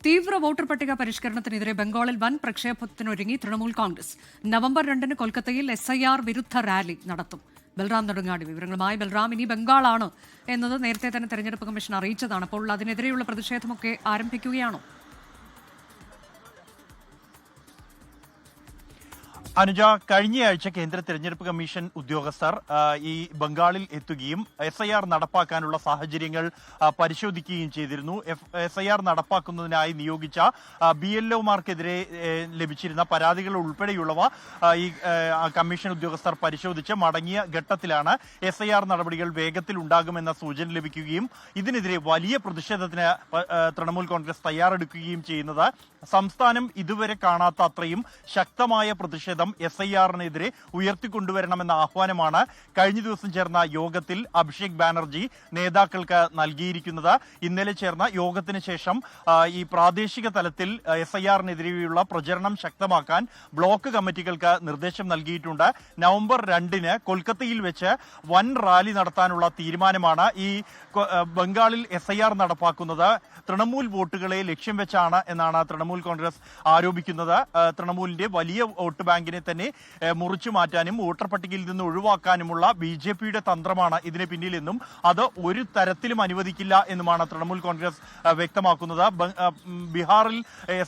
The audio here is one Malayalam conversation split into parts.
തീവ്ര വോട്ടർ പട്ടിക പരിഷ്കരണത്തിനെതിരെ ബംഗാളിൽ വൻ പ്രക്ഷേപത്തിനൊരുങ്ങി തൃണമൂൽ കോൺഗ്രസ്. നവംബർ 2 കൊൽക്കത്തയിൽ SIR വിരുദ്ധ റാലി നടത്തും. ബൽറാം നെടുങ്ങാടി വിവരങ്ങളുമായി. ബൽറാം, ഇനി ബംഗാളാണ് എന്നത് നേരത്തെ തന്നെ തെരഞ്ഞെടുപ്പ് കമ്മീഷൻ അറിയിച്ചതാണ്. അപ്പോൾ അതിനെതിരെയുള്ള പ്രതിഷേധമൊക്കെ ആരംഭിക്കുകയാണോ? അനുജ, കഴിഞ്ഞയാഴ്ച കേന്ദ്ര തെരഞ്ഞെടുപ്പ് കമ്മീഷൻ ഉദ്യോഗസ്ഥർ ഈ ബംഗാളിൽ എത്തുകയും SIR നടപ്പാക്കാനുള്ള സാഹചര്യങ്ങൾ പരിശോധിക്കുകയും ചെയ്തിരുന്നു. SIR നടപ്പാക്കുന്നതിനായി നിയോഗിച്ച BLOമാർക്കെതിരെ ലഭിച്ചിരുന്ന പരാതികൾ ഉൾപ്പെടെയുള്ളവ ഈ കമ്മീഷൻ ഉദ്യോഗസ്ഥർ പരിശോധിച്ച് മടങ്ങിയ ഘട്ടത്തിലാണ് SIR നടപടികൾ വേഗത്തിൽ ഉണ്ടാകുമെന്ന സൂചന ലഭിക്കുകയും ഇതിനെതിരെ വലിയ പ്രതിഷേധത്തിന് തൃണമൂൽ കോൺഗ്രസ് തയ്യാറെടുക്കുകയും ചെയ്യുന്നത്. സംസ്ഥാനം ഇതുവരെ കാണാത്ത അത്രയും ശക്തമായ പ്രതിഷേധം SIRനെതിരെ ഉയർത്തിക്കൊണ്ടുവരണമെന്ന ആഹ്വാനമാണ് കഴിഞ്ഞ ദിവസം ചേർന്ന യോഗത്തിൽ അഭിഷേക് ബാനർജി നേതാക്കൾക്ക് നൽകിയിരിക്കുന്നത്. ഇന്നലെ ചേർന്ന യോഗത്തിന് ശേഷം ഈ പ്രാദേശിക തലത്തിൽ SIRനെതിരെയുള്ള പ്രചരണം ശക്തമാക്കാൻ ബ്ലോക്ക് കമ്മിറ്റികൾക്ക് നിർദ്ദേശം നൽകിയിട്ടുണ്ട്. നവംബർ 2 കൊൽക്കത്തയിൽ വെച്ച് വൻ റാലി നടത്താനുള്ള തീരുമാനമാണ്. ഈ ബംഗാളിൽ SIR നടപ്പാക്കുന്നത് തൃണമൂൽ വോട്ടുകളെ ലക്ഷ്യം വെച്ചാണ് എന്നാണ് തൃണമൂൽ കോൺഗ്രസ് ആരോപിക്കുന്നത്. തൃണമൂലിന്റെ വലിയ വോട്ട് ബാങ്കിനെ തന്നെ മുറിച്ചു മാറ്റാനും വോട്ടർ പട്ടികയിൽ നിന്ന് ഒഴിവാക്കാനുമുള്ള BJPയുടെ തന്ത്രമാണ് ഇതിന് പിന്നിലെന്നും അത് ഒരു തരത്തിലും അനുവദിക്കില്ല എന്നുമാണ് തൃണമൂൽ കോൺഗ്രസ് വ്യക്തമാക്കുന്നത്. ബീഹാറിൽ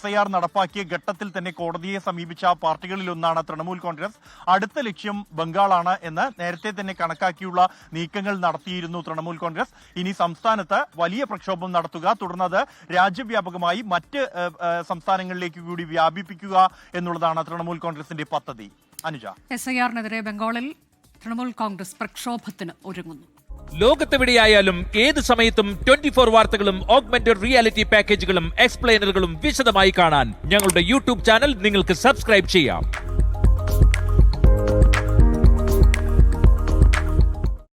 SIR നടപ്പാക്കിയ ഘട്ടത്തിൽ തന്നെ കോടതിയെ സമീപിച്ച പാർട്ടികളിലൊന്നാണ് തൃണമൂൽ കോൺഗ്രസ്. അടുത്ത ലക്ഷ്യം ബംഗാളാണ് എന്ന് നേരത്തെ തന്നെ കണക്കാക്കിയുള്ള നീക്കങ്ങൾ നടത്തിയിരുന്നു തൃണമൂൽ കോൺഗ്രസ്. ഇനി സംസ്ഥാനത്ത് വലിയ പ്രക്ഷോഭം നടത്തുക, തുടർന്ന് അത് രാജ്യവ്യാപകമായി മറ്റ് സംസ്ഥാനങ്ങളിലേക്ക് കൂടി വ്യാപിപ്പിക്കുക എന്നുള്ളതാണ് തൃണമൂൽ കോൺഗ്രസിന്റെ പദ്ധതി. അനുജ, SIRനെതിരെ ബംഗാളിൽ തൃണമൂൽ കോൺഗ്രസ് പ്രക്ഷോഭത്തിന് ഒരുങ്ങുന്നു. ലോകത്തെവിടെയായാലും ഏത് സമയത്തും 24 വാർത്തകളും ഓഗ്മെന്റഡ് റിയാലിറ്റി പാക്കേജുകളും എക്സ്പ്ലെയിനറുകളും വിശദമായി കാണാൻ ഞങ്ങളുടെ YouTube ചാനൽ നിങ്ങൾക്ക് സബ്സ്ക്രൈബ് ചെയ്യാം.